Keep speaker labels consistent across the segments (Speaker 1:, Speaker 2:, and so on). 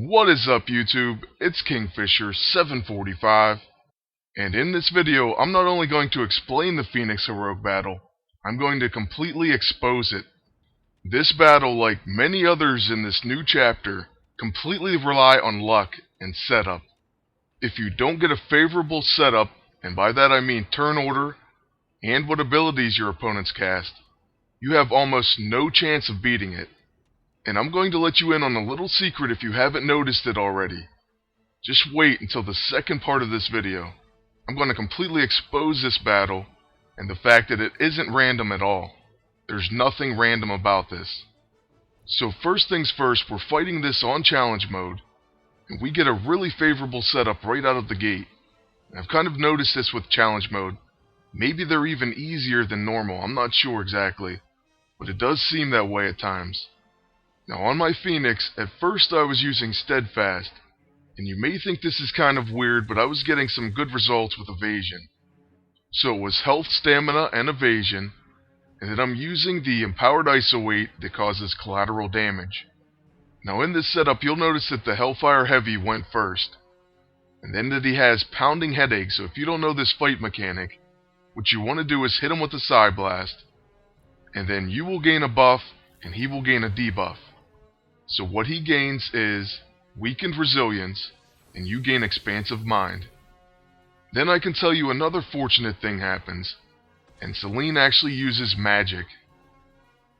Speaker 1: What is up, YouTube? It's Kingfisher745, and in this video I'm not only going to explain the Phoenix Heroic battle, I'm going to completely expose it. This battle, like many others in this new chapter, completely rely on luck and setup. If you don't get a favorable setup, and by that I mean turn order and what abilities your opponents cast, you have almost no chance of beating it. And I'm going to let you in on a little secret if you haven't noticed it already. Just wait until the second part of this video. I'm going to completely expose this battle and the fact that it isn't random at all. There's nothing random about this. So first things first, we're fighting this on challenge mode, and we get a really favorable setup right out of the gate. And I've kind of noticed this with challenge mode. Maybe they're even easier than normal, I'm not sure exactly, but it does seem that way at times. Now on my Phoenix, at first I was using Steadfast, and you may think this is kind of weird, but I was getting some good results with Evasion. So it was Health, Stamina, and Evasion, and then I'm using the Empowered ISO weight that causes collateral damage. Now in this setup you'll notice that the Hellfire Heavy went first, and then that he has Pounding Headache, so if you don't know this fight mechanic, what you want to do is hit him with a Psy Blast, and then you will gain a buff, and he will gain a debuff. So what he gains is Weakened Resilience, and you gain Expansive Mind. Then I can tell you another fortunate thing happens, and Selene actually uses magic.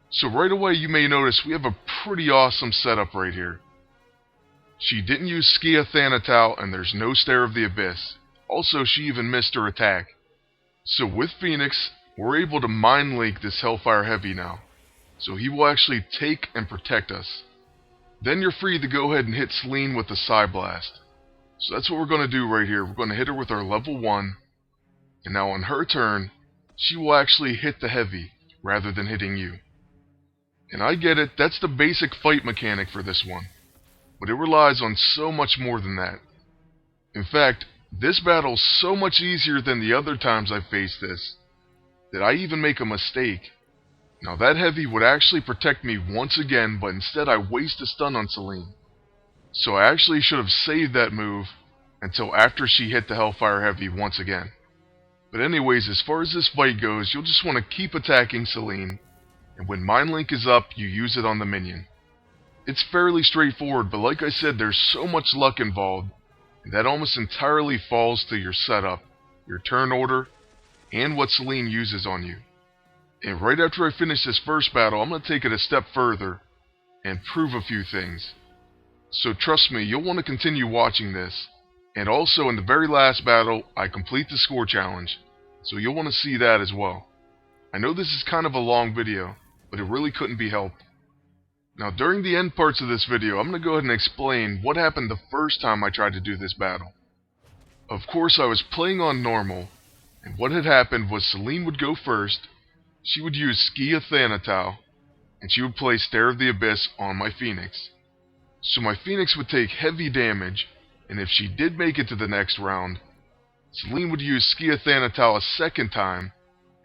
Speaker 1: So right away you may notice we have a pretty awesome setup right here. She didn't use Skia Thanatal, and there's no Stare of the Abyss. Also, she even missed her attack. So with Phoenix, we're able to Mind Link this Hellfire Heavy now. So he will actually take and protect us. Then you're free to go ahead and hit Selene with the Psy Blast. So that's what we're going to do right here. We're going to hit her with our level 1. And now on her turn, she will actually hit the Heavy, rather than hitting you. And I get it, that's the basic fight mechanic for this one. But it relies on so much more than that. In fact, this battle's so much easier than the other times I've faced this, that I even make a mistake. Now that Heavy would actually protect me once again, but instead I waste a stun on Selene. So I actually should have saved that move until after she hit the Hellfire Heavy once again. But anyways, as far as this fight goes, you'll just want to keep attacking Selene, and when Mind Link is up, you use it on the minion. It's fairly straightforward, but like I said, there's so much luck involved, and that almost entirely falls to your setup, your turn order, and what Selene uses on you. And right after I finish this first battle, I'm going to take it a step further and prove a few things. So trust me, you'll want to continue watching this. And also in the very last battle, I complete the score challenge, so you'll want to see that as well. I know this is kind of a long video, but it really couldn't be helped. Now during the end parts of this video, I'm going to go ahead and explain what happened the first time I tried to do this battle. Of course I was playing on normal, and what had happened was Selene would go first. She would use Skia Thanatal, and she would play Stare of the Abyss on my Phoenix. So my Phoenix would take heavy damage, and if she did make it to the next round, Selene would use Skia Thanatal a second time,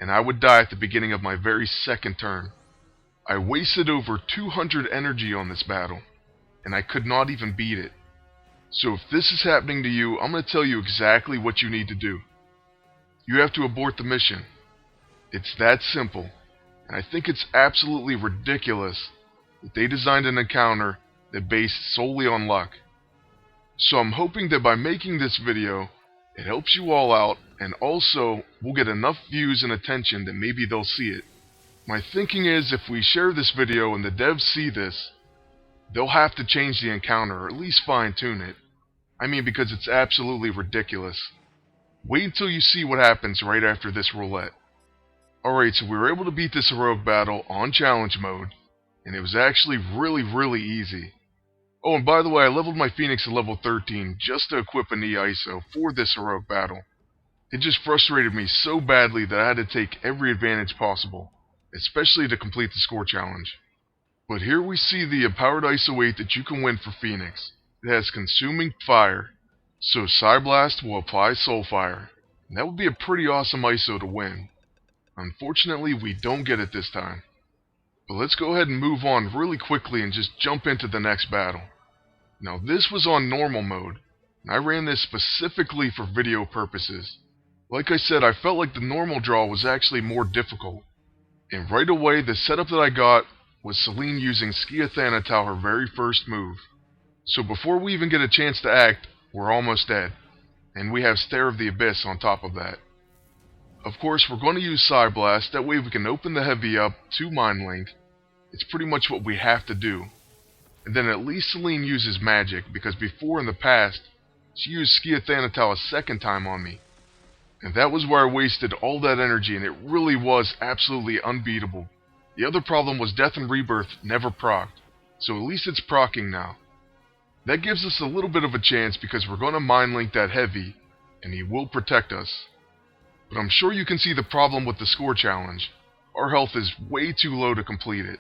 Speaker 1: and I would die at the beginning of my very second turn. I wasted over 200 energy on this battle, and I could not even beat it. So if this is happening to you, I'm going to tell you exactly what you need to do. You have to abort the mission. It's that simple, and I think it's absolutely ridiculous that they designed an encounter that based solely on luck. So I'm hoping that by making this video, it helps you all out, and also we'll get enough views and attention that maybe they'll see it. My thinking is if we share this video and the devs see this, they'll have to change the encounter, or at least fine-tune it. I mean, because it's absolutely ridiculous. Wait until you see what happens right after this roulette. Alright, so we were able to beat this heroic battle on challenge mode, and it was actually really easy. Oh, and by the way, I leveled my Phoenix to level 13 just to equip an E-ISO for this heroic battle. It just frustrated me so badly that I had to take every advantage possible, especially to complete the score challenge. But here we see the Empowered ISO weight that you can win for Phoenix. It has Consuming Fire, so Psy Blast will apply Soulfire, and that would be a pretty awesome ISO to win. Unfortunately, we don't get it this time. But let's go ahead and move on really quickly and just jump into the next battle. Now this was on normal mode, and I ran this specifically for video purposes. Like I said, I felt like the normal draw was actually more difficult. And right away, the setup that I got was Celine using Skia Thanatal, her very first move. So before we even get a chance to act, we're almost dead. And we have Stare of the Abyss on top of that. Of course, we're going to use Psy Blast, that way we can open the heavy up to Mind Link. It's pretty much what we have to do. And then at least Celine uses magic, because before in the past, she used Skia Thanatal a second time on me. And that was where I wasted all that energy, and it really was absolutely unbeatable. The other problem was Death and Rebirth never procced, so at least it's proccing now. That gives us a little bit of a chance because we're going to Mind Link that heavy, and he will protect us. But I'm sure you can see the problem with the score challenge. Our health is way too low to complete it.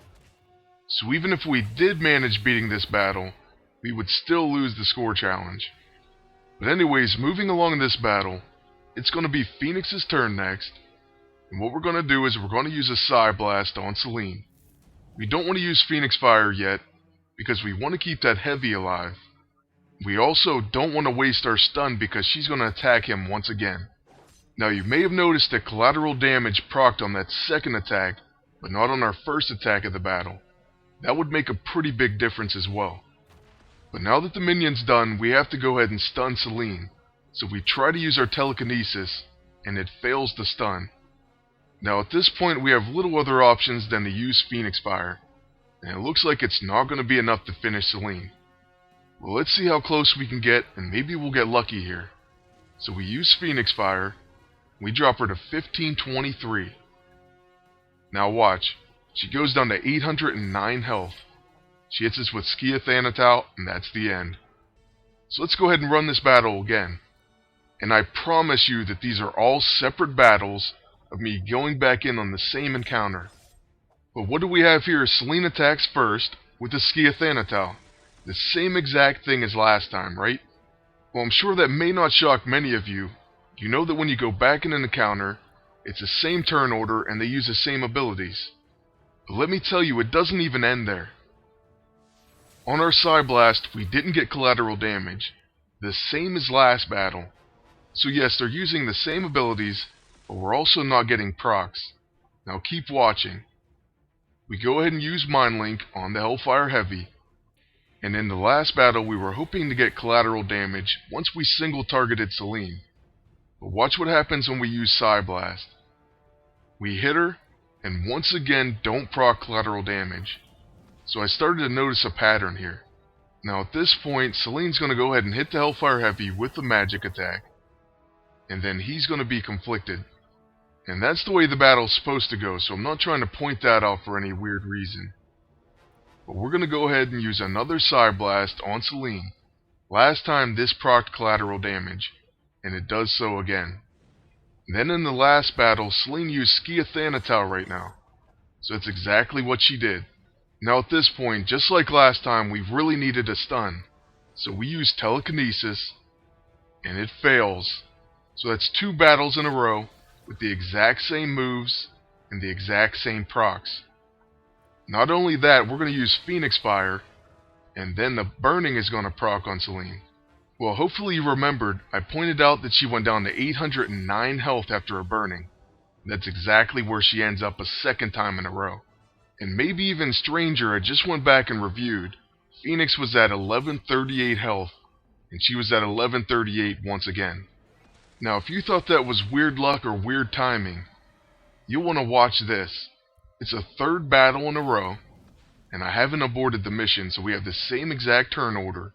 Speaker 1: So even if we did manage beating this battle, we would still lose the score challenge. But anyways, moving along in this battle, it's going to be Phoenix's turn next, and what we're going to do is we're going to use a Psy Blast on Celine. We don't want to use Phoenix Fire yet, because we want to keep that heavy alive. We also don't want to waste our stun because she's going to attack him once again. Now you may have noticed that collateral damage procced on that second attack, but not on our first attack of the battle. That would make a pretty big difference as well. But now that the minion's done, we have to go ahead and stun Celine. So we try to use our Telekinesis, and it fails to stun. Now at this point we have little other options than to use Phoenix Fire, and it looks like it's not going to be enough to finish Celine. Well, let's see how close we can get, and maybe we'll get lucky here. So we use Phoenix Fire, we drop her to 1523. Now watch, she goes down to 809 health. She hits us with Skia Thanatal, and that's the end. So let's go ahead and run this battle again. And I promise you that these are all separate battles of me going back in on the same encounter. But what do we have here? Celine attacks first with the Skia Thanatal. The same exact thing as last time, right? Well, I'm sure that may not shock many of you. You know that when you go back in an encounter, it's the same turn order and they use the same abilities. But let me tell you, it doesn't even end there. On our Psy Blast, we didn't get collateral damage. The same as last battle. So yes, they're using the same abilities, but we're also not getting procs. Now keep watching. We go ahead and use Mind Link on the Hellfire Heavy. And in the last battle, we were hoping to get collateral damage once we single targeted Celine. But watch what happens when we use Psy Blast. We hit her, and once again don't proc collateral damage. So I started to notice a pattern here. Now at this point, Celine's going to go ahead and hit the Hellfire Heavy with the magic attack. And then he's going to be conflicted. And that's the way the battle's supposed to go, so I'm not trying to point that out for any weird reason. But we're going to go ahead and use another Psy Blast on Celine. Last time this procced collateral damage, and it does so again. And then in the last battle, Celine used Skia Thanatal right now. So that's exactly what she did. Now at this point, just like last time, we really needed a stun. So we used Telekinesis, and it fails. So that's 2 battles in a row with the exact same moves and the exact same procs. Not only that, we're going to use Phoenix Fire, and then the burning is going to proc on Celine. Well, hopefully you remembered, I pointed out that she went down to 809 health after a burning. That's exactly where she ends up a second time in a row. And maybe even stranger, I just went back and reviewed. Phoenix was at 1138 health, and she was at 1138 once again. Now, if you thought that was weird luck or weird timing, you'll want to watch this. It's a 3rd battle in a row, and I haven't aborted the mission, so we have the same exact turn order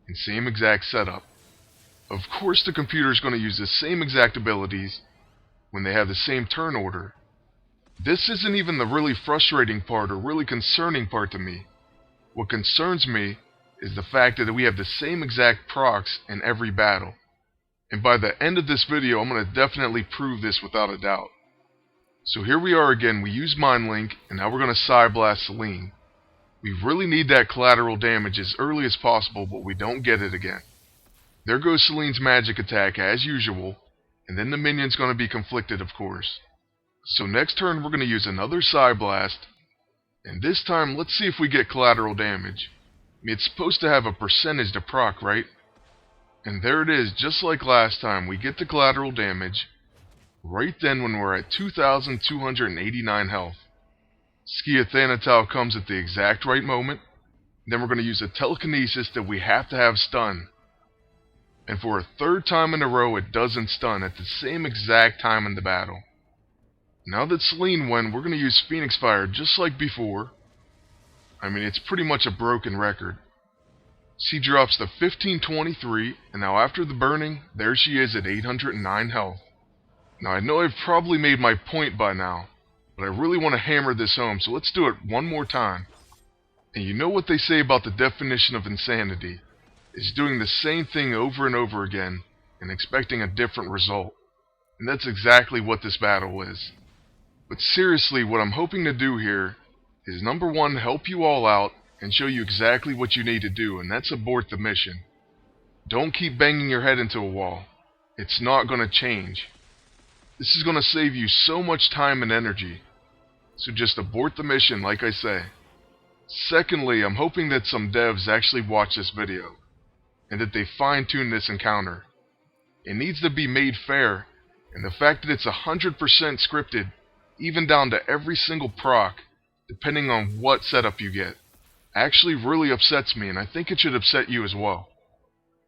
Speaker 1: and same exact setup. Of course the computer's going to use the same exact abilities when they have the same turn order. This isn't even the really frustrating part or really concerning part to me. What concerns me is the fact that we have the same exact procs in every battle. And by the end of this video, I'm going to definitely prove this without a doubt. So here we are again, we use Mind Link, and now we're going to Psy Blast Celine. We really need that collateral damage as early as possible, but we don't get it again. There goes Celine's magic attack as usual, and then the minion's going to be conflicted, of course. So next turn we're going to use another Psy Blast, and this time let's see if we get collateral damage. mean, it's supposed to have a percentage to proc, right? And there it is, just like last time. We get the collateral damage right then when we're at 2,289 health. Thanatal comes at the exact right moment. Then we're going to use a Telekinesis that we have to have stun. And for a third time in a row, it doesn't stun at the same exact time in the battle. Now that Selene won, we're going to use Phoenix Fire just like before. I mean, it's pretty much a broken record. She drops to 1523, and now after the burning, there she is at 809 health. Now I know I've probably made my point by now, but I really want to hammer this home, so let's do it one more time. And you know what they say about the definition of insanity, is doing the same thing over and over again, and expecting a different result. And that's exactly what this battle is. But seriously, what I'm hoping to do here is number one, help you all out, and show you exactly what you need to do, and that's abort the mission. Don't keep banging your head into a wall. It's not going to change. This is going to save you so much time and energy. So just abort the mission, like I say. Secondly, I'm hoping that some devs actually watch this video, and that they fine-tune this encounter. It needs to be made fair, and the fact that it's 100% scripted, even down to every single proc, depending on what setup you get, actually really upsets me, and I think it should upset you as well.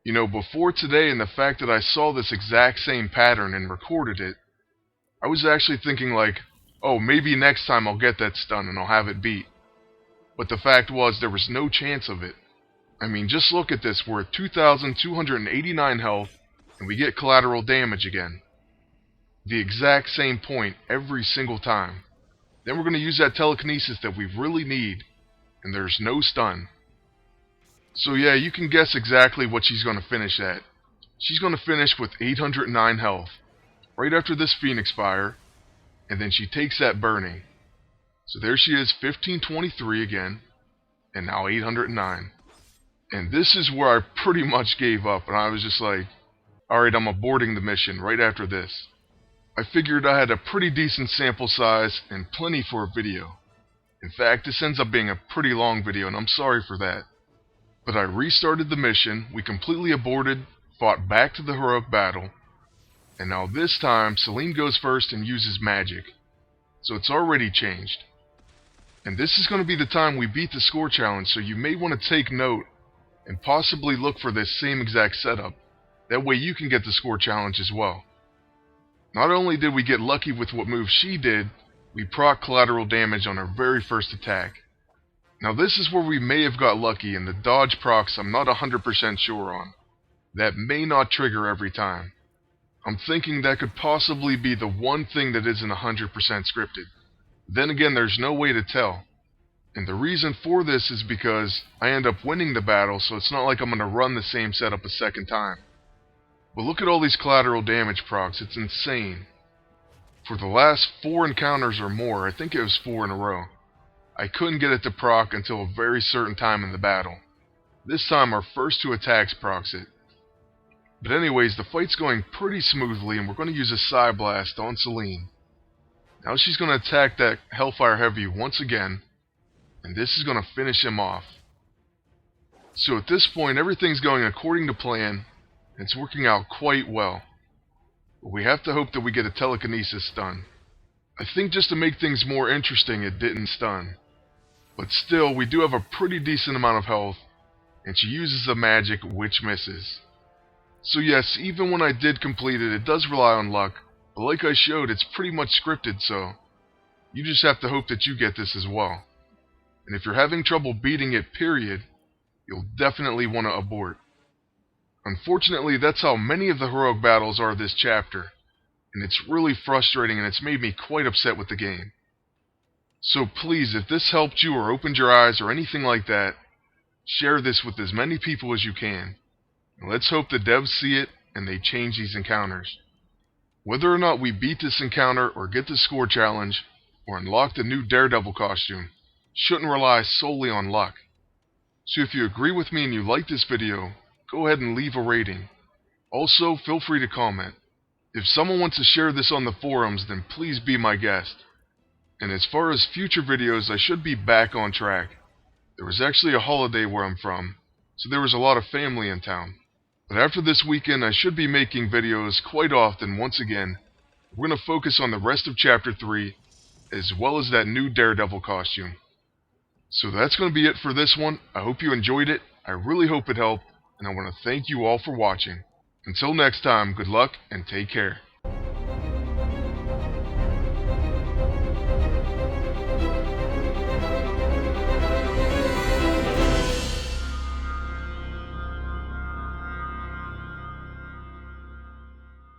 Speaker 1: You know, before today and the fact that I saw this exact same pattern and recorded it, I was actually thinking like, oh, maybe next time I'll get that stun and I'll have it beat. But the fact was, there was no chance of it. I mean, just look at this, we're at 2,289 health, and we get collateral damage again. The exact same point every single time. Then we're going to use that Telekinesis that we really need, and there's no stun. So yeah, you can guess exactly what she's going to finish at. She's going to finish with 809 health, right after this Phoenix Fire, and then she takes that burning. So there she is, 1523 again, and now 809. And this is where I pretty much gave up, and I was just like, alright, I'm aborting the mission right after this. I figured I had a pretty decent sample size and plenty for a video. In fact, this ends up being a pretty long video, and I'm sorry for that. But I restarted the mission, we completely aborted, fought back to the heroic battle, and now this time, Selene goes first and uses magic. So it's already changed. And this is going to be the time we beat the score challenge, so you may want to take note and possibly look for this same exact setup. That way you can get the score challenge as well. Not only did we get lucky with what move she did, we proc collateral damage on her very first attack. Now this is where we may have got lucky, and the dodge procs I'm not 100% sure on. That may not trigger every time. I'm thinking that could possibly be the one thing that isn't 100% scripted. Then again, there's no way to tell. And the reason for this is because I end up winning the battle, so it's not like I'm going to run the same setup a second time. But look at all these collateral damage procs, it's insane. For the last 4 encounters or more, I think it was 4 in a row, I couldn't get it to proc until a very certain time in the battle. This time our first 2 attacks procs it. But anyways, the fight's going pretty smoothly, and we're going to use a Psy Blast on Selene. Now she's going to attack that Hellfire Heavy once again, and this is going to finish him off. So at this point, everything's going according to plan, and it's working out quite well. But we have to hope that we get a Telekinesis stun. I think just to make things more interesting, it didn't stun. But still, we do have a pretty decent amount of health, and she uses a magic which misses. So yes, even when I did complete it, it does rely on luck, but like I showed, it's pretty much scripted, so you just have to hope that you get this as well. And if you're having trouble beating it, period, you'll definitely want to abort. Unfortunately, that's how many of the heroic battles are this chapter, and it's really frustrating, and it's made me quite upset with the game. So please, if this helped you or opened your eyes or anything like that, share this with as many people as you can. And let's hope the devs see it and they change these encounters. Whether or not we beat this encounter or get the score challenge or unlock the new Daredevil costume shouldn't rely solely on luck. So if you agree with me and you like this video, go ahead and leave a rating. Also, feel free to comment. If someone wants to share this on the forums, then please be my guest. And as far as future videos, I should be back on track. There was actually a holiday where I'm from, so there was a lot of family in town. But after this weekend, I should be making videos quite often once again. We're going to focus on the rest of Chapter 3, as well as that new Daredevil costume. So that's going to be it for this one. I hope you enjoyed it. I really hope it helped, and I want to thank you all for watching. Until next time, good luck and take care.